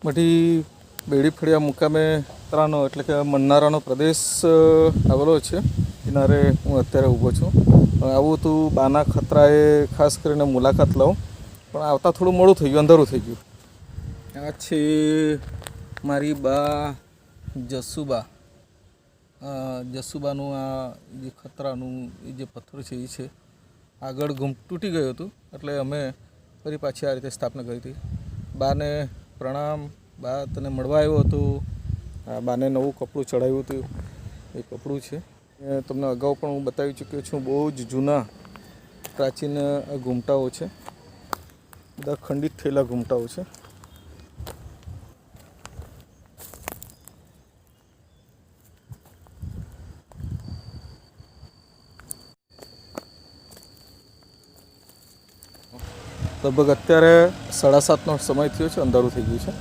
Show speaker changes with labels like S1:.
S1: મઢી બેડી ફળિયા મુકામે ત્રાનો એટલે કે મન્નારાનો પ્રદેશ આવેલો છે. કિનારે હું અત્યારે ઊભો છું. આવું તું બાના ખતરાએ ખાસ કરીને મુલાકાત લઉં, પણ આવતા થોડું મોડું થઈ ગયું, અંધારું થઈ ગયું. આ છે મારી બા જસુબા. જસુબાનું આ જે ખતરાનું જે પથ્થર છે એ છે. આગળ તૂટી ગયું હતું એટલે અમે ફરી પાછી આ રીતે સ્થાપના કરી હતી. બાને પ્રણામ. બા તને મળવા આવ્યો હતો. બાને નવું કપડું ચડાવ્યું હતું, એ કપડું છે. તમને અગાઉ પણ હું બતાવી ચૂક્યો છું. બહુ જ જૂના પ્રાચીન ઘૂમટાઓ છે, બધા ખંડિત થયેલા ઘૂમટાઓ છે. લગભગ અત્યારે 7:30નો સમય થયો છે, અંધારું થઈ ગયું છે.